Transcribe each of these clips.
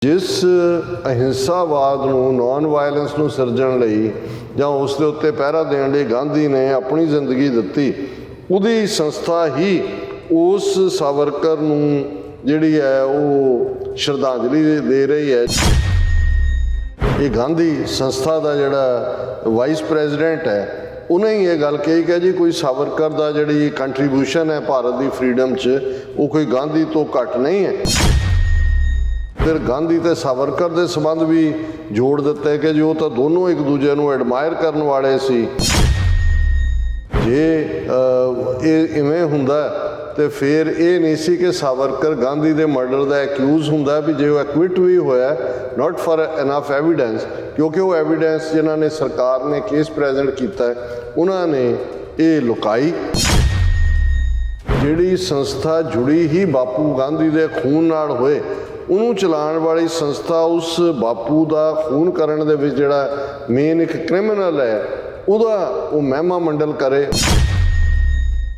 जिस अहिंसावाद ਨੂੰ non violence ਨੂੰ ਸਿਰਜਣ ਲਈ ਜਾਂ ਉਸ ਦੇ ਉੱਤੇ ਪਹਿਰਾ ਦੇਣ ਲਈ ਗਾਂਧੀ ਨੇ ਆਪਣੀ ਜ਼ਿੰਦਗੀ ਦਿੱਤੀ, ਉਹਦੀ ਸੰਸਥਾ ਹੀ ਉਸ ਸਾਵਰਕਰ ਨੂੰ ਜਿਹੜੀ ਹੈ ਉਹ ਸ਼ਰਧਾਂਜਲੀ ਦੇ ਰਹੀ ਹੈ। ਇਹ ਗਾਂਧੀ ਸੰਸਥਾ ਦਾ ਜਿਹੜਾ ਵਾਈਸ ਪ੍ਰੈਜ਼ੀਡੈਂਟ ਹੈ ਉਹਨੇ ਹੀ ਇਹ ਗੱਲ ਕਹੀ ਕਿ ਜੀ ਕੋਈ ਸਾਵਰਕਰ ਦਾ ਜਿਹੜੀ ਕੰਟਰੀਬਿਊਸ਼ਨ ਹੈ ਭਾਰਤ ਦੀ ਫਰੀडम 'ਚ ਉਹ ਕੋਈ ਗਾਂਧੀ ਤੋਂ ਘੱਟ ਨਹੀਂ ਹੈ। ਫਿਰ ਗਾਂਧੀ ਤੇ ਸਾਵਰਕਰ ਦੇ ਸੰਬੰਧ ਵੀ ਜੋੜ ਦਿੱਤੇ ਕਿ ਜੀ ਉਹ ਤਾਂ ਦੋਨੋਂ ਇੱਕ ਦੂਜੇ ਨੂੰ ਐਡਮਾਇਰ ਕਰਨ ਵਾਲੇ ਸੀ। ਜੇ ਇਹ ਇਵੇਂ ਹੁੰਦਾ ਤੇ ਫਿਰ ਇਹ ਨਹੀਂ ਸੀ ਕਿ ਸਾਵਰਕਰ ਗਾਂਧੀ ਦੇ ਮਰਡਰ ਦਾ ਐਕਿਊਜ਼ ਹੁੰਦਾ ਵੀ ਜੇ ਉਹ ਐਕਵਿਟ ਵੀ ਹੋਇਆ ਨਾਟ ਫॉर ਇਨਫ ਐਵੀਡੈਂਸ, ਕਿਉਂਕਿ ਉਹ ਐਵੀਡੈਂਸ ਜਿਨ੍ਹਾਂ ਨੇ ਸਰਕਾਰ ਨੇ ਕੇਸ ਪ੍ਰੈਜ਼ੈਂਟ ਕੀਤਾ ਉਹਨਾਂ ਨੇ ਇਹ ਲੁਕਾਈ। ਜਿਹੜੀ ਸੰਸਥਾ ਜੁੜੀ ਹੀ ਬਾਪੂ ਗਾਂਧੀ ਦੇ ਖੂਨ ਨਾਲ ਹੋਏ, ਉਹਨੂੰ ਚਲਾਉਣ ਵਾਲੀ ਸੰਸਥਾ ਉਸ ਬਾਪੂ ਦਾ ਖੂਨ ਕਰਨ ਦੇ ਵਿੱਚ ਜਿਹੜਾ ਮੇਨ ਇੱਕ ਕ੍ਰਿਮੀਨਲ ਹੈ ਉਹਦਾ ਉਹ ਮਹਿਮਾ ਮੰਡਲ ਕਰੇ।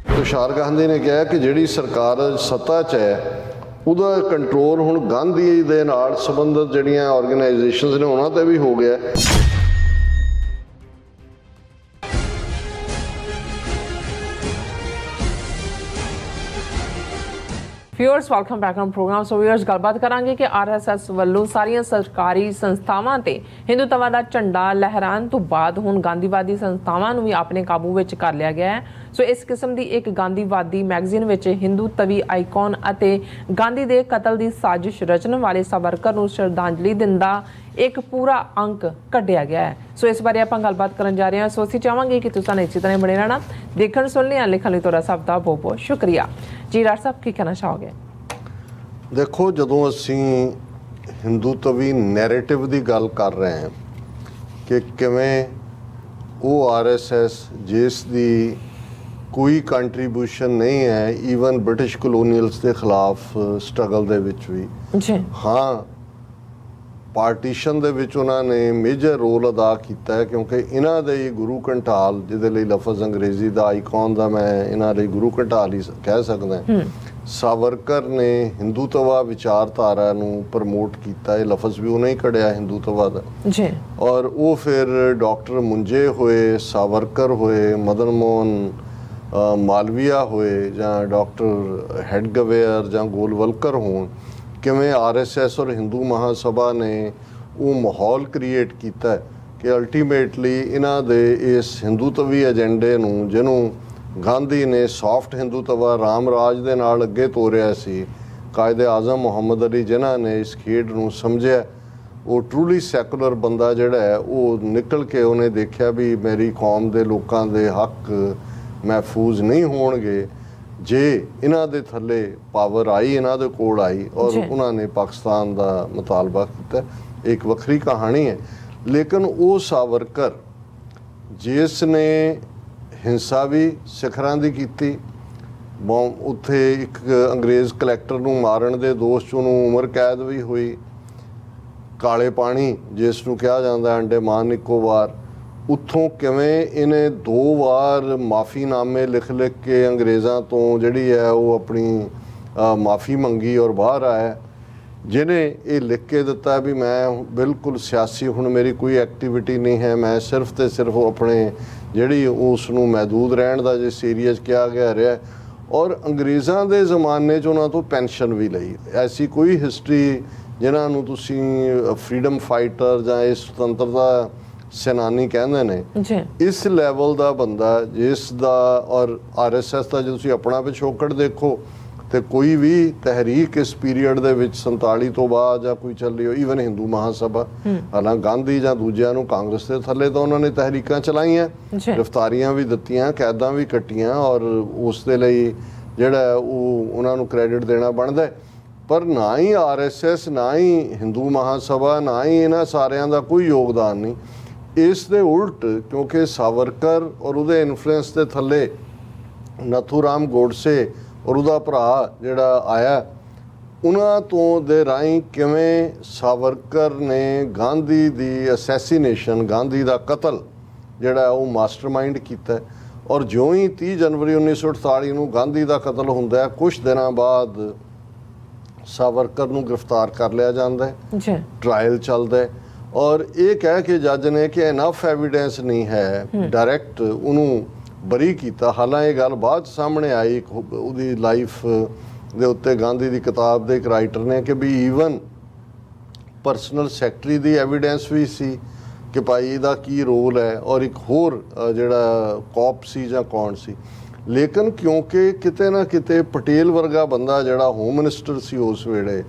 ਤੁਸ਼ਾਰ ਗਾਂਧੀ ਨੇ ਕਿਹਾ ਕਿ ਜਿਹੜੀ ਸਰਕਾਰ ਸੱਤਾ 'ਚ ਹੈ ਉਹਦਾ ਕੰਟਰੋਲ ਹੁਣ ਗਾਂਧੀ ਦੇ ਨਾਲ ਸੰਬੰਧਿਤ ਜਿਹੜੀਆਂ ਆਰਗੇਨਾਈਜੇਸ਼ਨਸ ਨੇ ਉਹਨਾਂ 'ਤੇ ਵੀ ਹੋ ਗਿਆ। Viewers welcome back on program. So viewers गलबात करांगे कि RSS ਵੱਲੋਂ ਸਾਰੀਆਂ ਸਰਕਾਰੀ ਸੰਸਥਾਵਾਂ ਤੇ ਹਿੰਦੂਤਵਾ ਦਾ ਝੰਡਾ ਲਹਿਰਾਉਣ ਤੋਂ ਬਾਅਦ ਹੁਣ ਗਾਂਧੀਵਾਦੀ ਸੰਸਥਾਵਾਂ ਨੂੰ ਵੀ ਆਪਣੇ ਕਾਬੂ ਵਿੱਚ ਕਰ ਲਿਆ ਗਿਆ ਹੈ। ਸੋ ਇਸ ਕਿਸਮ ਦੀ ਇੱਕ ਗਾਂਧੀਵਾਦੀ ਮੈਗਜ਼ੀਨ ਵਿੱਚ ਹਿੰਦੂਤਵੀ ਆਈਕਨ ਅਤੇ ਗਾਂਧੀ ਦੇ ਕਤਲ ਦੀ ਸਾਜ਼ਿਸ਼ ਰਚਣ ਵਾਲੇ ਸਾਵਰਕਰ ਨੂੰ ਸ਼ਰਧਾਂਜਲੀ ਦਿੰਦਾ ਇੱਕ ਪੂਰਾ ਅੰਕ ਕੱਢਿਆ ਗਿਆ ਹੈ। ਸੋ ਇਸ ਬਾਰੇ ਆਪਾਂ ਗੱਲਬਾਤ ਕਰਨ ਜਾ ਰਹੇ ਹਾਂ। ਸੋ ਅਸੀਂ ਚਾਹਾਂਗੇ ਕਿ ਤੁਸੀਂ ਇਸੇ ਤਰ੍ਹਾਂ ਬਣੇ ਰਹਿਣਾ, ਦੇਖਣ ਸੁਣਨ ਜਾਂ ਲਿਖਣ ਲਈ ਤੁਹਾਡਾ ਸਭ ਦਾ ਬਹੁਤ ਬਹੁਤ ਸ਼ੁਕਰੀਆ ਜੀ। ਰਾਜ ਸਾਹਿਬ ਕੀ ਕਹਿਣਾ ਚਾਹੋਗੇ? ਦੇਖੋ, ਜਦੋਂ ਅਸੀਂ ਹਿੰਦੂਤਵੀ ਨੈਰੇਟਿਵ ਦੀ ਗੱਲ ਕਰ ਰਹੇ ਹਾਂ ਕਿ ਕਿਵੇਂ ਉਹ RSS ਜਿਸ ਦੀ ਕੋਈ ਕੰਟਰੀਬਿਊਸ਼ਨ ਨਹੀਂ ਹੈ ਈਵਨ ਬ੍ਰਿਟਿਸ਼ ਕਲੋਨੀਅਲਸ ਦੇ ਖਿਲਾਫ ਸਟਰਗਲ ਦੇ ਵਿੱਚ ਵੀ, ਜੀ ਹਾਂ ਪਾਰਟੀਸ਼ਨ ਦੇ ਵਿੱਚ ਉਹਨਾਂ ਨੇ ਮੇਜਰ ਰੋਲ ਅਦਾ ਕੀਤਾ ਹੈ, ਕਿਉਂਕਿ ਇਹਨਾਂ ਦੇ ਗੁਰੂ ਘੰਟਾਲ ਜਿਹਦੇ ਲਈ ਲਫ਼ਜ਼ ਅੰਗਰੇਜ਼ੀ ਦਾ ਆਈਕਨ ਦਾ ਮੈਂ ਇਹਨਾਂ ਲਈ ਗੁਰੂ ਘੰਟਾਲ ਹੀ ਕਹਿ ਸਕਦਾ। ਸਾਵਰਕਰ ਨੇ ਹਿੰਦੂਤਵਾ ਵਿਚਾਰਧਾਰਾ ਨੂੰ ਪ੍ਰਮੋਟ ਕੀਤਾ, ਇਹ ਲਫ਼ਜ਼ ਵੀ ਉਹਨੇ ਹੀ ਕੱਢਿਆ ਹਿੰਦੂਤਵਾ ਦਾ ਜੀ। ਔਰ ਉਹ ਫਿਰ ਡਾਕਟਰ ਮੁੰਜੇ ਹੋਏ, ਸਾਵਰਕਰ ਹੋਏ, ਮਦਨ ਮੋਹਨ ਮਾਲਵੀਆ ਹੋਏ ਜਾਂ ਡਾਕਟਰ ਹੈਡਗਵੇਅਰ ਜਾਂ ਗੋਲਵਲਕਰ ਹੋਣ, ਕਿਵੇਂ RSS ਔਰ ਹਿੰਦੂ ਮਹਾਸਭਾ ਨੇ ਉਹ ਮਾਹੌਲ ਕ੍ਰੀਏਟ ਕੀਤਾ ਕਿ ਅਲਟੀਮੇਟਲੀ ਇਹਨਾਂ ਦੇ ਇਸ ਹਿੰਦੂਤਵੀ ਏਜੰਡੇ ਨੂੰ, ਜਿਹਨੂੰ ਗਾਂਧੀ ਨੇ ਸੌਫਟ ਹਿੰਦੂਤਵਾ ਰਾਮ ਰਾਜ ਦੇ ਨਾਲ ਅੱਗੇ ਤੋਰਿਆ ਸੀ, ਕਾਇਦੇ ਆਜ਼ਮ ਮੁਹੰਮਦ ਅਲੀ ਜਿਨ੍ਹਾਂ ਨੇ ਇਸ ਖੇਡ ਨੂੰ ਸਮਝਿਆ, ਉਹ ਟਰੂਲੀ ਸੈਕੂਲਰ ਬੰਦਾ ਜਿਹੜਾ ਹੈ ਉਹ ਨਿਕਲ ਕੇ ਉਹਨੇ ਦੇਖਿਆ ਵੀ ਮੇਰੀ ਕੌਮ ਦੇ ਲੋਕਾਂ ਦੇ ਹੱਕ ਮਹਿਫੂਜ਼ ਨਹੀਂ ਹੋਣਗੇ ਜੇ ਇਹਨਾਂ ਦੇ ਥੱਲੇ ਪਾਵਰ ਆਈ, ਇਹਨਾਂ ਦੇ ਕੋਲ ਆਈ ਔਰ ਉਹਨਾਂ ਨੇ ਪਾਕਿਸਤਾਨ ਦਾ ਮੁਤਾਲਬਾ ਕੀਤਾ। ਇੱਕ ਵੱਖਰੀ ਕਹਾਣੀ ਹੈ। ਲੇਕਿਨ ਉਹ ਸਾਵਰਕਰ ਜਿਸ ਨੇ ਹਿੰਸਾ ਵੀ ਸਿਖਰਾਂ ਦੀ ਕੀਤੀ, ਉੱਥੇ ਇੱਕ ਅੰਗਰੇਜ਼ ਕਲੈਕਟਰ ਨੂੰ ਮਾਰਨ ਦੇ ਦੋਸ਼ 'ਚ ਉਹਨੂੰ ਉਮਰ ਕੈਦ ਵੀ ਹੋਈ। ਕਾਲੇ ਪਾਣੀ ਜਿਸ ਨੂੰ ਕਿਹਾ ਜਾਂਦਾ ਅੰਡੇਮਾਨ ਨਿਕੋਬਾਰ, ਉੱਥੋਂ ਕਿਵੇਂ ਇਹਨੇ 2 ਵਾਰ ਮਾਫੀਨਾਮੇ ਲਿਖ ਕੇ ਅੰਗਰੇਜ਼ਾਂ ਤੋਂ ਜਿਹੜੀ ਹੈ ਉਹ ਆਪਣੀ ਮਾਫੀ ਮੰਗੀ ਔਰ ਬਾਹਰ ਆਇਆ, ਜਿਹਨੇ ਇਹ ਲਿਖ ਕੇ ਦਿੱਤਾ ਵੀ ਮੈਂ ਬਿਲਕੁਲ ਸਿਆਸੀ ਹੁਣ ਮੇਰੀ ਕੋਈ ਐਕਟੀਵਿਟੀ ਨਹੀਂ ਹੈ, ਮੈਂ ਸਿਰਫ ਤੇ ਸਿਰਫ ਆਪਣੇ ਜਿਹੜੀ ਉਸ ਨੂੰ ਮਹਿਦੂਦ ਰਹਿਣ ਦਾ ਜਿਸ ਏਰੀਆ 'ਚ ਕਿਹਾ ਗਿਆ ਰਿਹਾ। ਔਰ ਅੰਗਰੇਜ਼ਾਂ ਦੇ ਜ਼ਮਾਨੇ 'ਚ ਉਹਨਾਂ ਤੋਂ ਪੈਨਸ਼ਨ ਵੀ ਲਈ। ਐਸੀ ਕੋਈ ਹਿਸਟਰੀ ਜਿਨ੍ਹਾਂ ਨੂੰ ਤੁਸੀਂ ਫਰੀडम ਫਾਈਟਰ ਜਾਂ ਇਸ ਸੁਤੰਤਰਤਾ ਸੈਨਾਨੀ ਕਹਿੰਦੇ ਨੇ, ਇਸ ਲੈਵਲ ਦਾ ਬੰਦਾ ਜਿਸ ਦਾ ਔਰ RSS ਦਾ ਜੇ ਤੁਸੀਂ ਆਪਣਾ ਪਿਛੋਕੜ ਦੇਖੋ ਤੇ ਕੋਈ ਵੀ ਤਹਿਰੀਕ ਇਸ ਪੀਰੀਅਡ ਦੇ ਵਿੱਚ 47 ਤੋਂ ਬਾਅਦ ਜਾਂ ਕੋਈ ਚੱਲੀ ਹੋ, ਈਵਨ ਹਿੰਦੂ ਮਹਾਸਭਾ, ਹਾਲਾਂ ਗਾਂਧੀ ਜਾਂ ਦੂਜਿਆਂ ਨੂੰ ਕਾਂਗਰਸ ਦੇ ਥੱਲੇ ਤਾਂ ਉਹਨਾਂ ਨੇ ਤਹਿਰੀਕਾਂ ਚਲਾਈਆਂ, ਗ੍ਰਿਫਤਾਰੀਆਂ ਵੀ ਦਿੱਤੀਆਂ, ਕੈਦਾਂ ਵੀ ਕੱਟੀਆਂ ਔਰ ਉਸ ਦੇ ਲਈ ਜਿਹੜਾ ਉਹ ਉਹਨਾਂ ਨੂੰ ਕ੍ਰੈਡਿਟ ਦੇਣਾ ਬਣਦਾ। ਪਰ ਨਾ ਹੀ RSS, ਨਾ ਹੀ ਹਿੰਦੂ ਮਹਾਸਭਾ, ਨਾ ਹੀ ਇਹਨਾਂ ਸਾਰਿਆਂ ਦਾ ਕੋਈ ਯੋਗਦਾਨ ਨਹੀਂ। ਇਸ ਦੇ ਉਲਟ ਕਿਉਂਕਿ ਸਾਵਰਕਰ ਔਰ ਉਹਦੇ ਇਨਫਲੂਐਂਸ ਦੇ ਥੱਲੇ ਨਥੂਰਾਮ ਗੋਡਸੇ ਔਰ ਉਹਦਾ ਭਰਾ ਜਿਹੜਾ ਆਇਆ, ਉਹਨਾਂ ਤੋਂ ਦੇ ਰਾਹੀਂ ਕਿਵੇਂ ਸਾਵਰਕਰ ਨੇ ਗਾਂਧੀ ਦੀ ਅਸੈਸੀਨੇਸ਼ਨ, ਗਾਂਧੀ ਦਾ ਕਤਲ ਜਿਹੜਾ ਉਹ ਮਾਸਟਰਮਾਈਂਡ ਕੀਤਾ। ਔਰ ਜਿਉਂ ਹੀ 30 ਜਨਵਰੀ 1948 ਨੂੰ ਗਾਂਧੀ ਦਾ ਕਤਲ ਹੁੰਦਾ, ਕੁਛ ਦਿਨਾਂ ਬਾਅਦ ਸਾਵਰਕਰ ਨੂੰ ਗ੍ਰਿਫਤਾਰ ਕਰ ਲਿਆ ਜਾਂਦਾ ਹੈ, ਜੀ ਟ੍ਰਾਇਲ ਚੱਲਦਾ ਹੈ ਔਰ ਇਹ ਕਹਿ ਕੇ ਜੱਜ ਨੇ ਕਿ ਇਨਫ ਐਵੀਡੈਂਸ ਨਹੀਂ ਹੈ, ਡਾਇਰੈਕਟ ਉਹਨੂੰ ਬਰੀ ਕੀਤਾ। ਹਾਲਾਂਕਿ ਇਹ ਗੱਲ ਬਾਅਦ 'ਚ ਸਾਹਮਣੇ ਆਈ, ਉਹਦੀ ਲਾਈਫ ਦੇ ਉੱਤੇ ਗਾਂਧੀ ਦੀ ਕਿਤਾਬ ਦੇ ਇੱਕ ਰਾਈਟਰ ਨੇ ਕਿ ਵੀ ਈਵਨ ਪਰਸਨਲ ਸੈਕਟਰੀ ਦੀ ਐਵੀਡੈਂਸ ਵੀ ਸੀ ਕਿ ਭਾਈ ਇਹਦਾ ਕੀ ਰੋਲ ਹੈ, ਔਰ ਇੱਕ ਹੋਰ ਜਿਹੜਾ ਕੌਪ ਸੀ ਜਾਂ ਕੌਣ ਸੀ। ਲੇਕਿਨ ਕਿਉਂਕਿ ਕਿਤੇ ਨਾ ਕਿਤੇ ਪਟੇਲ ਵਰਗਾ ਬੰਦਾ ਜਿਹੜਾ ਹੋਮ ਮਿਨਿਸਟਰ ਸੀ ਉਸ ਵੇਲੇ,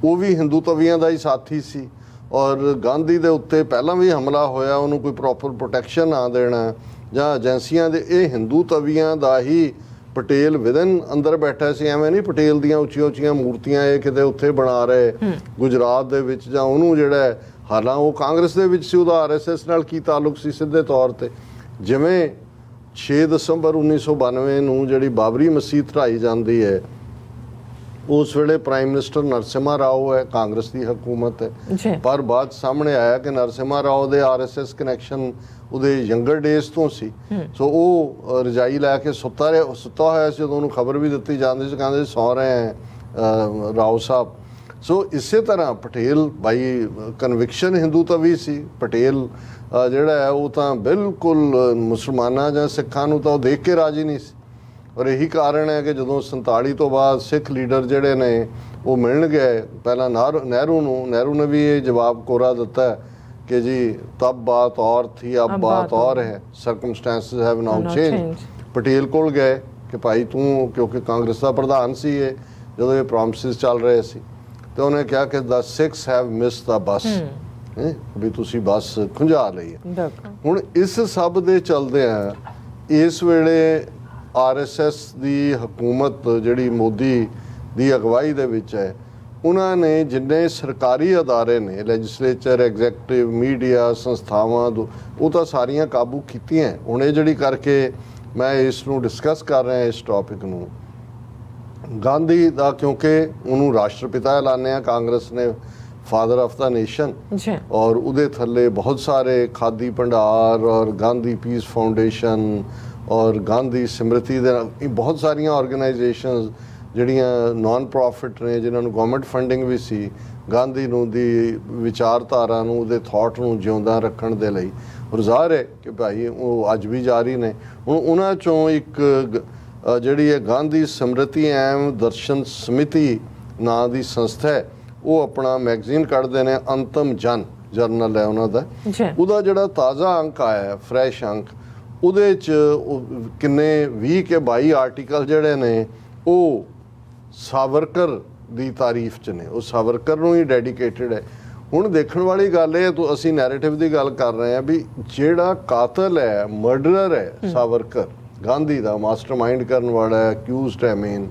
ਉਹ ਵੀ ਹਿੰਦੂ ਤਵੀਆਂ ਦਾ ਹੀ ਸਾਥੀ ਸੀ ਔਰ ਗਾਂਧੀ ਦੇ ਉੱਤੇ ਪਹਿਲਾਂ ਵੀ ਹਮਲਾ ਹੋਇਆ, ਉਹਨੂੰ ਕੋਈ ਪ੍ਰੋਪਰ ਪ੍ਰੋਟੈਕਸ਼ਨ ਨਾ ਦੇਣਾ ਜਾਂ ਏਜੰਸੀਆਂ ਦੇ, ਇਹ ਹਿੰਦੂ ਤਵੀਆਂ ਦਾ ਹੀ ਪਟੇਲ ਵਿਦਨ ਅੰਦਰ ਬੈਠਾ ਸੀ। ਐਵੇਂ ਨਹੀਂ ਪਟੇਲ ਦੀਆਂ ਉੱਚੀਆਂ ਉੱਚੀਆਂ ਮੂਰਤੀਆਂ ਇਹ ਕਿਤੇ ਉੱਥੇ ਬਣਾ ਰਹੇ ਗੁਜਰਾਤ ਦੇ ਵਿੱਚ, ਜਾਂ ਉਹਨੂੰ ਜਿਹੜਾ ਹਾਲਾਂ ਉਹ ਕਾਂਗਰਸ ਦੇ ਵਿੱਚ ਸੀ, ਉਹਦਾ ਆਰਐਸਐਸ ਨਾਲ ਕੀ ਤਾਲੁਕ ਸੀ ਸਿੱਧੇ ਤੌਰ ਤੇ। ਜਿਵੇਂ 6 ਦਸੰਬਰ 1992 ਨੂੰ ਜਿਹੜੀ ਬਾਬਰੀ ਮਸਜਿਦ ਢਾਈ ਜਾਂਦੀ ਹੈ, ਉਸ ਵੇਲੇ ਪ੍ਰਾਈਮ ਮਿਨਿਸਟਰ ਨਰਸਿਮਹਾ ਰਾਓ ਹੈ, ਕਾਂਗਰਸ ਦੀ ਹਕੂਮਤ ਹੈ, ਪਰ ਬਾਅਦ ਸਾਹਮਣੇ ਆਇਆ ਕਿ ਨਰਸਿਮਹਾ ਰਾਓ ਦੇ ਆਰਐਸਐਸ ਕਨੈਕਸ਼ਨ ਉਹਦੇ ਯੰਗਰ ਡੇਜ਼ ਤੋਂ ਸੀ। ਸੋ ਉਹ ਰਜਾਈ ਲੈ ਕੇ ਸੁੱਤਾ ਹੋਇਆ ਸੀ, ਜਦੋਂ ਉਹਨੂੰ ਖਬਰ ਵੀ ਦਿੱਤੀ ਜਾਂਦੀ ਸੀ, ਕਹਿੰਦੇ ਸੌ ਰਹੇ ਹੈ ਰਾਓ ਸਾਹਿਬ। ਸੋ ਇਸੇ ਤਰ੍ਹਾਂ ਪਟੇਲ ਬਾਈ ਕਨਵਿਕਸ਼ਨ ਹਿੰਦੂ ਤਵੀ ਸੀ। ਪਟੇਲ ਜਿਹੜਾ ਹੈ ਉਹ ਤਾਂ ਬਿਲਕੁਲ ਮੁਸਲਮਾਨਾਂ ਜਾਂ ਸਿੱਖਾਂ ਨੂੰ ਤਾਂ ਉਹ ਦੇਖ ਕੇ ਰਾਜੀ ਨਹੀਂ ਸੀ, ਔਰ ਇਹੀ ਕਾਰਨ ਹੈ ਕਿ ਜਦੋਂ 47 ਤੋਂ ਬਾਅਦ ਸਿੱਖ ਲੀਡਰ ਜਿਹੜੇ ਨੇ ਉਹ ਮਿਲਣ ਗਏ ਪਹਿਲਾਂ ਨਹਿਰੂ ਨੇ ਵੀ ਇਹ ਜਵਾਬ ਕੋਰਾ ਦਿੱਤਾ ਕਿ ਜੀ ਤਬ ਬਾਤ ਔਰ ਥੀ ਅਬ ਬਾਤ ਔਰ ਹੈ, circumstances have now change. Patel ਕੋਲ ਗਏ ਕਿ ਭਾਈ ਤੂੰ, ਕਿਉਂਕਿ ਕਾਂਗਰਸ ਦਾ ਪ੍ਰਧਾਨ ਸੀ ਇਹ ਜਦੋਂ ਇਹ ਪ੍ਰੋਮਿਸਿਸ ਚੱਲ ਰਹੇ ਸੀ, ਤੇ ਉਹਨੇ ਕਿਹਾ ਕਿ the Sikhs have missed the bus, ਵੀ ਤੁਸੀਂ ਬੱਸ ਖੁੰਝਾ ਲਈ ਹੈ। ਹੁਣ ਇਸ ਸਭ ਦੇ ਚਲਦੇ ਆ ਇਸ ਵੇਲੇ ਆਰਐਸਐਸ ਦੀ ਹਕੂਮਤ ਜਿਹੜੀ ਮੋਦੀ ਦੀ ਅਗਵਾਈ ਦੇ ਵਿੱਚ ਹੈ, ਉਹਨਾਂ ਨੇ ਜਿੰਨੇ ਸਰਕਾਰੀ ਅਦਾਰੇ ਨੇ, ਲੈਜਿਸਲੇਚਰ, ਐਗਜ਼ੈਕਟਿਵ, ਮੀਡੀਆ ਸੰਸਥਾਵਾਂ, ਉਹ ਤਾਂ ਸਾਰੀਆਂ ਕਾਬੂ ਕੀਤੀਆਂ। ਹੁਣ ਇਹ ਜਿਹੜੀ ਕਰਕੇ ਮੈਂ ਇਸ ਨੂੰ ਡਿਸਕਸ ਕਰ ਰਿਹਾ ਇਸ ਟੌਪਿਕ ਨੂੰ, ਗਾਂਧੀ ਦਾ, ਕਿਉਂਕਿ ਉਹਨੂੰ ਰਾਸ਼ਟਰਪਿਤਾ ਐਲਾਨਿਆ ਕਾਂਗਰਸ ਨੇ, ਫਾਦਰ ਆਫ ਦਾ ਨੇਸ਼ਨ, ਔਰ ਉਹਦੇ ਥੱਲੇ ਬਹੁਤ ਸਾਰੇ ਖਾਦੀ ਭੰਡਾਰ ਔਰ ਗਾਂਧੀ ਪੀਸ ਫਾਊਂਡੇਸ਼ਨ ਔਰ ਗਾਂਧੀ ਸਮ੍ਰਿਤੀ ਦੇ ਬਹੁਤ ਸਾਰੀਆਂ ਆਰਗੇਨਾਈਜੇਸ਼ਨਸ ਜਿਹੜੀਆਂ ਨਾਨ ਪ੍ਰੋਫਿਟ ਨੇ, ਜਿਨ੍ਹਾਂ ਨੂੰ ਗਵਰਨਮੈਂਟ ਫੰਡਿੰਗ ਵੀ ਸੀ ਗਾਂਧੀ ਨੂੰ ਦੀ ਵਿਚਾਰਧਾਰਾ ਨੂੰ, ਉਹਦੇ ਥਾਟ ਨੂੰ ਜਿਉਂਦਾ ਰੱਖਣ ਦੇ ਲਈ। ਔਰ ਜ਼ਾਹਰ ਹੈ ਕਿ ਭਾਈ ਉਹ ਅੱਜ ਵੀ ਜਾਰੀ ਨੇ। ਹੁਣ ਉਹਨਾਂ 'ਚੋਂ ਇੱਕ ਜਿਹੜੀ ਹੈ ਗਾਂਧੀ ਸਮ੍ਰਿਤੀ ਐਮ ਦਰਸ਼ਨ ਸਮਿਤੀ ਨਾਂ ਦੀ ਸੰਸਥਾ ਹੈ, ਉਹ ਆਪਣਾ ਮੈਗਜ਼ੀਨ ਕੱਢਦੇ ਨੇ, ਅੰਤਮ ਜਰਨਲ ਹੈ ਉਹਨਾਂ ਦਾ। ਉਹਦਾ ਜਿਹੜਾ ਤਾਜ਼ਾ ਅੰਕ ਆਇਆ, ਫਰੈਸ਼ ਅੰਕ, ਉਹਦੇ 'ਚ ਕਿੰਨੇ 20 ਕੇ 22 ਆਰਟੀਕਲ ਜਿਹੜੇ ਨੇ ਉਹ ਸਾਵਰਕਰ ਦੀ ਤਾਰੀਫ 'ਚ ਨੇ, ਉਹ ਸਾਵਰਕਰ ਨੂੰ ਹੀ ਡੈਡੀਕੇਟਡ ਹੈ। ਹੁਣ ਦੇਖਣ ਵਾਲੀ ਗੱਲ ਇਹ, ਤਾਂ ਅਸੀਂ ਨੈਰੇਟਿਵ ਦੀ ਗੱਲ ਕਰ ਰਹੇ ਹਾਂ ਵੀ ਜਿਹੜਾ ਕਾਤਲ ਹੈ, ਮਰਡਰਰ ਹੈ ਸਾਵਰਕਰ, ਗਾਂਧੀ ਦਾ ਮਾਸਟਰਮਾਈਂਡ ਕਰਨ ਵਾਲਾ ਹੈ, ਅਕਿਊਜ਼ਡ ਹੈ ਮੇਨ,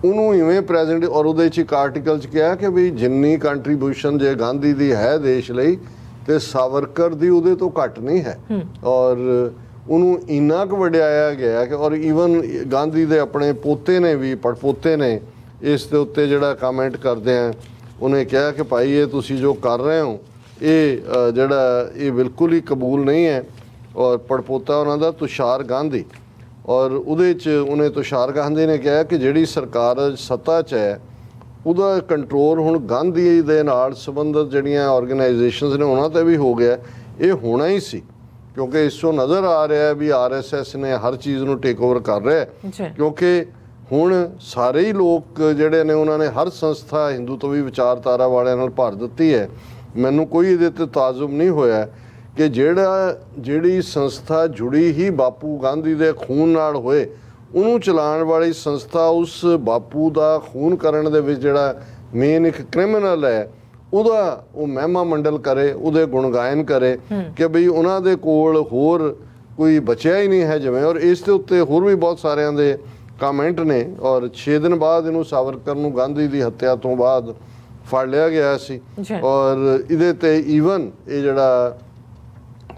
ਉਹਨੂੰ ਇਵੇਂ ਪ੍ਰੈਜ਼ੈਂਟ, ਔਰ ਉਹਦੇ 'ਚ ਇੱਕ ਆਰਟੀਕਲ 'ਚ ਕਿਹਾ ਕਿ ਵੀ ਜਿੰਨੀ ਕੰਟਰੀਬਿਊਸ਼ਨ ਜੇ ਗਾਂਧੀ ਦੀ ਹੈ ਦੇਸ਼ ਲਈ, ਤੇ ਸਾਵਰਕਰ ਦੀ ਉਹਦੇ ਤੋਂ ਘੱਟ ਨਹੀਂ ਹੈ। ਔਰ ਉਹਨੂੰ ਇੰਨਾ ਕੁ ਵਡਿਆਇਆ ਗਿਆ ਕਿ, ਔਰ ਈਵਨ ਗਾਂਧੀ ਦੇ ਆਪਣੇ ਪੋਤੇ ਨੇ ਵੀ, ਪੜਪੋਤੇ ਨੇ ਇਸ ਦੇ ਉੱਤੇ ਜਿਹੜਾ ਕਮੈਂਟ ਕਰਦੇ ਆ, ਉਹਨੇ ਕਿਹਾ ਕਿ ਭਾਈ ਇਹ ਤੁਸੀਂ ਜੋ ਕਰ ਰਹੇ ਹੋ ਇਹ ਜਿਹੜਾ ਇਹ ਬਿਲਕੁਲ ਹੀ ਕਬੂਲ ਨਹੀਂ ਹੈ। ਔਰ ਪੜਪੋਤਾ ਉਹਨਾਂ ਦਾ ਤੁਸ਼ਾਰ ਗਾਂਧੀ, ਔਰ ਉਹਦੇ 'ਚ ਉਹਨੇ ਤੁਸ਼ਾਰ ਗਾਂਧੀ ਨੇ ਕਿਹਾ ਕਿ ਜਿਹੜੀ ਸਰਕਾਰ ਸੱਤਾ 'ਚ ਹੈ ਉਹਦਾ ਕੰਟਰੋਲ ਹੁਣ ਗਾਂਧੀ ਦੇ ਨਾਲ ਸੰਬੰਧਿਤ ਜਿਹੜੀਆਂ ਆਰਗੇਨਾਈਜੇਸ਼ਨਸ ਨੇ ਉਹਨਾਂ 'ਤੇ ਵੀ ਹੋ ਗਿਆ। ਇਹ ਹੋਣਾ ਹੀ ਸੀ, ਕਿਉਂਕਿ ਇਸ ਤੋਂ ਨਜ਼ਰ ਆ ਰਿਹਾ ਵੀ ਆਰਐਸਐਸ ਨੇ ਹਰ ਚੀਜ਼ ਨੂੰ ਟੇਕ ਓਵਰ ਕਰ ਰਿਹਾ, ਕਿਉਂਕਿ ਹੁਣ ਸਾਰੇ ਹੀ ਲੋਕ ਜਿਹੜੇ ਨੇ ਉਹਨਾਂ ਨੇ ਹਰ ਸੰਸਥਾ ਹਿੰਦੂਤਵੀ ਵਿਚਾਰਧਾਰਾ ਵਾਲਿਆਂ ਨਾਲ ਭਰ ਦਿੱਤੀ ਹੈ। ਮੈਨੂੰ ਕੋਈ ਇਹਦੇ 'ਤੇ ਤਾਜ਼ੁਬ ਨਹੀਂ ਹੋਇਆ ਕਿ ਜਿਹੜੀ ਸੰਸਥਾ ਜੁੜੀ ਹੀ ਬਾਪੂ ਗਾਂਧੀ ਦੇ ਖੂਨ ਨਾਲ ਹੋਏ, ਉਹਨੂੰ ਚਲਾਉਣ ਵਾਲੀ ਸੰਸਥਾ ਉਸ ਬਾਪੂ ਦਾ ਖੂਨ ਕਰਨ ਦੇ ਵਿੱਚ ਜਿਹੜਾ ਮੇਨ ਇੱਕ ਕ੍ਰਿਮੀਨਲ ਹੈ, ਉਹਦਾ ਉਹ ਮਹਿਮਾ ਮੰਡਲ ਕਰੇ, ਉਹਦੇ ਗੁਣਗਾਇਨ ਕਰੇ ਕਿ ਬਈ ਉਹਨਾਂ ਦੇ ਕੋਲ ਹੋਰ ਕੋਈ ਬਚਿਆ ਹੀ ਨਹੀਂ ਹੈ ਜਿਵੇਂ। ਔਰ ਇਸ ਦੇ ਉੱਤੇ ਹੋਰ ਵੀ ਬਹੁਤ ਸਾਰਿਆਂ ਦੇ ਕਮੈਂਟ ਨੇ। ਔਰ 6 ਦਿਨ ਬਾਅਦ ਇਹਨੂੰ ਸਾਵਰਕਰ ਨੂੰ ਗਾਂਧੀ ਦੀ ਹੱਤਿਆ ਤੋਂ ਬਾਅਦ ਫੜ ਲਿਆ ਗਿਆ ਸੀ। ਔਰ ਇਹਦੇ ਤੇ ਈਵਨ ਇਹ ਜਿਹੜਾ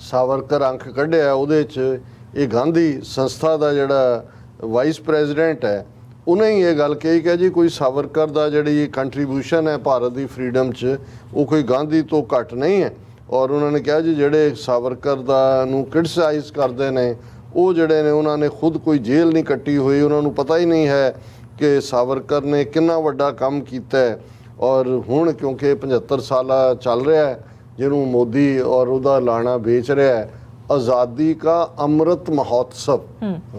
ਸਾਵਰਕਰ ਅੰਕ ਕੱਢਿਆ, ਉਹਦੇ 'ਚ ਇਹ ਗਾਂਧੀ ਸੰਸਥਾ ਦਾ ਜਿਹੜਾ ਵਾਈਸ ਪ੍ਰੈਜ਼ੀਡੈਂਟ ਹੈ, ਉਹਨੇ ਹੀ ਇਹ ਗੱਲ ਕਹੀ ਕਿ ਜੀ ਕੋਈ ਸਾਵਰਕਰ ਦਾ ਜਿਹੜੀ ਕੰਟਰੀਬਿਊਸ਼ਨ ਹੈ ਭਾਰਤ ਦੀ ਫਰੀडम 'ਚ, ਉਹ ਕੋਈ ਗਾਂਧੀ ਤੋਂ ਘੱਟ ਨਹੀਂ ਹੈ। ਔਰ ਉਹਨਾਂ ਨੇ ਕਿਹਾ ਜੀ ਜਿਹੜੇ ਸਾਵਰਕਰ ਦਾ ਨੂੰ ਕ੍ਰਿਟਿਸਾਈਜ਼ ਕਰਦੇ ਨੇ, ਉਹ ਜਿਹੜੇ ਨੇ ਉਹਨਾਂ ਨੇ ਖੁਦ ਕੋਈ ਜੇਲ੍ਹ ਨਹੀਂ ਕੱਟੀ ਹੋਈ, ਉਹਨਾਂ ਨੂੰ ਪਤਾ ਹੀ ਨਹੀਂ ਹੈ ਕਿ ਸਾਵਰਕਰ ਨੇ ਕਿੰਨਾ ਵੱਡਾ ਕੰਮ ਕੀਤਾ ਹੈ। ਔਰ ਹੁਣ ਕਿਉਂਕਿ 75 ਸਾਲਾ ਚੱਲ ਰਿਹਾ ਹੈ ਜਿਹਨੂੰ ਮੋਦੀ ਔਰ ਉਹਦਾ ਲਾਣਾ ਵੇਚ ਰਿਹਾ ਹੈ, ਆਜ਼ਾਦੀ ਕਾ ਅੰਮ੍ਰਿਤ ਮਹੋਤਸਵ।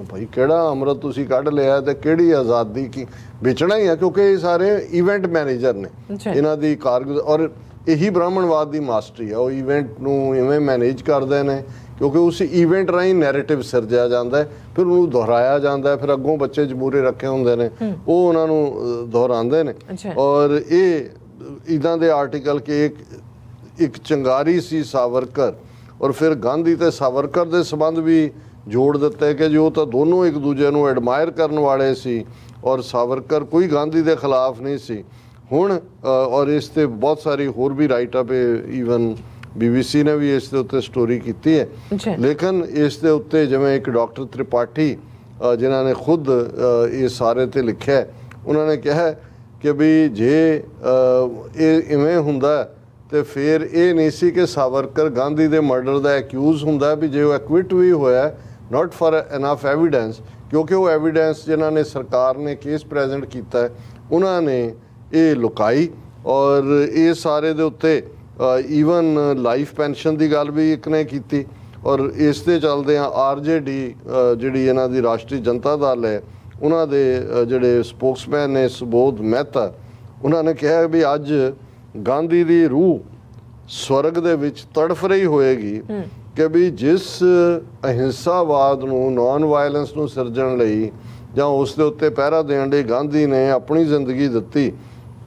ਭਾਈ ਕਿਹੜਾ ਅੰਮ੍ਰਿਤ ਤੁਸੀਂ ਕੱਢ ਲਿਆ ਤੇ ਕਿਹੜੀ ਆਜ਼ਾਦੀ ਕੀ ਵੇਚਣਾ ਹੀ ਹੈ, ਕਿਉਂਕਿ ਇਹ ਸਾਰੇ ਇਵੈਂਟ ਮੈਨੇਜਰ ਨੇ, ਇਹਨਾਂ ਦੀ ਕਾਰਗੁਜ਼ਾਰੀ ਔਰ ਇਹੀ ਬ੍ਰਾਹਮਣਵਾਦ ਦੀ ਮਾਸਟਰੀ ਹੈ। ਉਹ ਇਵੈਂਟ ਨੂੰ ਇਵੇਂ ਮੈਨੇਜ ਕਰਦੇ ਨੇ ਕਿਉਂਕਿ ਉਸ ਇਵੈਂਟ ਰਾਹੀਂ ਨੈਰੇਟਿਵ ਸਿਰਜਿਆ ਜਾਂਦਾ ਹੈ, ਫਿਰ ਉਹਨੂੰ ਦੁਹਰਾਇਆ ਜਾਂਦਾ ਹੈ, ਫਿਰ ਅੱਗੋਂ ਬੱਚੇ ਜਮੂਰੇ ਰੱਖੇ ਹੁੰਦੇ ਨੇ ਉਹ ਉਹਨਾਂ ਨੂੰ ਦੁਹਰਾਉਂਦੇ ਨੇ। ਔਰ ਇਹ ਇੱਦਾਂ ਦੇ ਆਰਟੀਕਲ ਕਿ ਇੱਕ ਚੰਗਾਰੀ ਸੀ ਸਾਵਰਕਰ, ਔਰ ਫਿਰ ਗਾਂਧੀ ਤੇ ਸਾਵਰਕਰ ਦੇ ਸੰਬੰਧ ਵੀ ਜੋੜ ਦਿੱਤੇ ਕਿ ਜੋ ਤਾਂ ਦੋਨੋਂ ਇੱਕ ਦੂਜੇ ਨੂੰ ਐਡਮਾਇਰ ਕਰਨ ਵਾਲੇ ਸੀ, ਔਰ ਸਾਵਰਕਰ ਕੋਈ ਗਾਂਧੀ ਦੇ ਖਿਲਾਫ ਨਹੀਂ ਸੀ। ਹੁਣ ਔਰ ਇਸ ਤੇ ਬਹੁਤ ਸਾਰੀ ਹੋਰ ਵੀ ਰਾਈਟ ਅਪ, ਈਵਨ BBC ਨੇ ਵੀ ਇਸ ਦੇ ਉੱਤੇ ਸਟੋਰੀ ਕੀਤੀ ਹੈ। ਲੇਕਿਨ ਇਸ ਦੇ ਉੱਤੇ ਜਿਵੇਂ ਇੱਕ ਡਾਕਟਰ ਤ੍ਰਿਪਾਠੀ ਜਿਨ੍ਹਾਂ ਨੇ ਖੁਦ ਇਹ ਸਾਰੇ ਤੇ ਲਿਖਿਆ, ਉਹਨਾਂ ਨੇ ਕਿਹਾ ਕਿ ਵੀ ਜੇ ਇਹ ਇਵੇਂ ਹੁੰਦਾ ਤੇ ਫਿਰ ਇਹ ਨਹੀਂ ਸੀ ਕਿ ਸਾਵਰਕਰ ਗਾਂਧੀ ਦੇ ਮਰਡਰ ਦਾ ਐਕਿਊਜ਼ ਹੁੰਦਾ, ਵੀ ਜੇ ਉਹ ਐਕਵਿਟ ਵੀ ਹੋਇਆ ਨਾਟ ਫॉर ਇਨਫ ਐਵੀਡੈਂਸ, ਕਿਉਂਕਿ ਉਹ ਐਵੀਡੈਂਸ ਜਿਨ੍ਹਾਂ ਨੇ ਸਰਕਾਰ ਨੇ ਕੇਸ ਪ੍ਰੈਜ਼ੈਂਟ ਕੀਤਾ ਹੈ ਉਹਨਾਂ ਨੇ ਇਹ ਲੁਕਾਈ। ਔਰ ਇਹ ਸਾਰੇ ਦੇ ਉੱਤੇ ਈਵਨ ਲਾਈਫ ਪੈਨਸ਼ਨ ਦੀ ਗੱਲ ਵੀ ਇੱਕ ਨੇ ਕੀਤੀ। ਔਰ ਇਸ ਦੇ ਚੱਲਦੇ ਆ RJD ਜਿਹੜੀ ਇਹਨਾਂ ਦੀ ਰਾਸ਼ਟਰੀ ਜਨਤਾ ਦਲ ਹੈ, ਉਹਨਾਂ ਦੇ ਜਿਹੜੇ ਸਪੋਕਸਮੈਨ ਨੇ ਸੁਬੋਧ ਮਹਿਤਾ, ਉਹਨਾਂ ਨੇ ਕਿਹਾ ਵੀ ਅੱਜ ਗਾਂਧੀ ਦੀ ਰੂਹ ਸਵਰਗ ਦੇ ਵਿੱਚ ਤੜਫ ਰਹੀ ਹੋਏਗੀ ਕਿ ਵੀ ਜਿਸ ਅਹਿੰਸਾਵਾਦ ਨੂੰ, ਨਾਨ ਵਾਇਲੈਂਸ ਨੂੰ ਸਿਰਜਣ ਲਈ ਜਾਂ ਉਸ ਦੇ ਉੱਤੇ ਪਹਿਰਾ ਦੇਣ ਲਈ ਗਾਂਧੀ ਨੇ ਆਪਣੀ ਜ਼ਿੰਦਗੀ ਦਿੱਤੀ,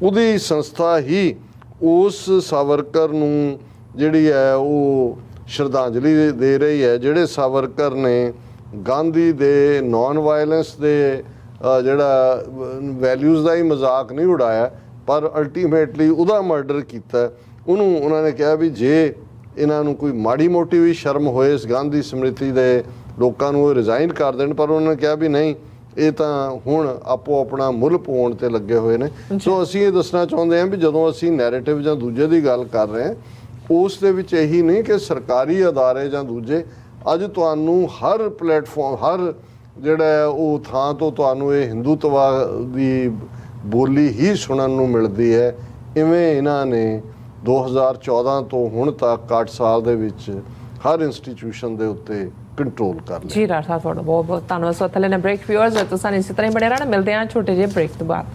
ਉਹਦੀ ਸੰਸਥਾ ਹੀ ਉਸ ਸਾਵਰਕਰ ਨੂੰ ਜਿਹੜੀ ਹੈ ਉਹ ਸ਼ਰਧਾਂਜਲੀ ਦੇ ਰਹੀ ਹੈ, ਜਿਹੜੇ ਸਾਵਰਕਰ ਨੇ ਗਾਂਧੀ ਦੇ ਨਾਨ ਵਾਇਲੈਂਸ ਦੇ ਜਿਹੜਾ ਵੈਲਿਊਜ਼ ਦਾ ਹੀ ਮਜ਼ਾਕ ਨਹੀਂ ਉਡਾਇਆ, ਪਰ ਅਲਟੀਮੇਟਲੀ ਉਹਦਾ ਮਰਡਰ ਕੀਤਾ। ਉਹਨੂੰ ਉਹਨਾਂ ਨੇ ਕਿਹਾ ਵੀ ਜੇ ਇਹਨਾਂ ਨੂੰ ਕੋਈ ਮਾੜੀ ਮੋਟੀ ਵੀ ਸ਼ਰਮ ਹੋਏ ਇਸ ਗਾਂਧੀ ਸਮ੍ਰਿਤੀ ਦੇ ਲੋਕਾਂ ਨੂੰ ਉਹ ਰਿਜ਼ਾਈਨ ਕਰ ਦੇਣ, ਪਰ ਉਹਨਾਂ ਨੇ ਕਿਹਾ ਵੀ ਨਹੀਂ, ਇਹ ਤਾਂ ਹੁਣ ਆਪੋ ਆਪਣਾ ਮੁੱਲ ਪਾਉਣ ਤੇ ਲੱਗੇ ਹੋਏ ਨੇ। ਸੋ ਅਸੀਂ ਇਹ ਦੱਸਣਾ ਚਾਹੁੰਦੇ ਹਾਂ ਵੀ ਜਦੋਂ ਅਸੀਂ ਨੈਰੇਟਿਵ ਜਾਂ ਦੂਜੇ ਦੀ ਗੱਲ ਕਰ ਰਹੇ ਹਾਂ, ਉਸ ਦੇ ਵਿੱਚ ਇਹੀ ਨਹੀਂ ਕਿ ਸਰਕਾਰੀ ਅਦਾਰੇ ਜਾਂ ਦੂਜੇ, ਅੱਜ ਤੁਹਾਨੂੰ ਹਰ ਪਲੇਟਫਾਰਮ, ਹਰ ਜਿਹੜਾ ਉਹ ਥਾਂ ਤੋਂ ਤੁਹਾਨੂੰ ਇਹ ਹਿੰਦੂਤਵ ਦੀ ਬੋਲੀ ਹੀ ਸੁਣਨ ਨੂੰ ਮਿਲਦੀ ਹੈ। ਇਵੇਂ ਇਹਨਾਂ ਨੇ 2014 ਤੋਂ ਹੁਣ ਤੱਕ 8 ਸਾਲ ਦੇ ਵਿੱਚ ਹਰ ਇੰਸਟੀਟਿਊਸ਼ਨ ਦੇ ਉੱਤੇ ਕੰਟਰੋਲ ਕਰ ਲਿਆ। ਜੀ ਡਾਕਟਰ ਸਾਹਿਬ, ਤੁਹਾਡਾ ਬਹੁਤ ਬਹੁਤ ਧੰਨਵਾਦ। ਸੋ ਥੱਲੇ ਨੇ ਬ੍ਰੇਕ, ਵਿਊਅਰਸ ਤੁਸੀਂ ਇਸੇ ਤਰ੍ਹਾਂ ਹੀ ਬਣੇ ਰਹਿਣਾ, ਮਿਲਦੇ ਹਾਂ ਛੋਟੇ ਜਿਹੇ ਬ੍ਰੇਕ ਤੋਂ ਬਾਅਦ।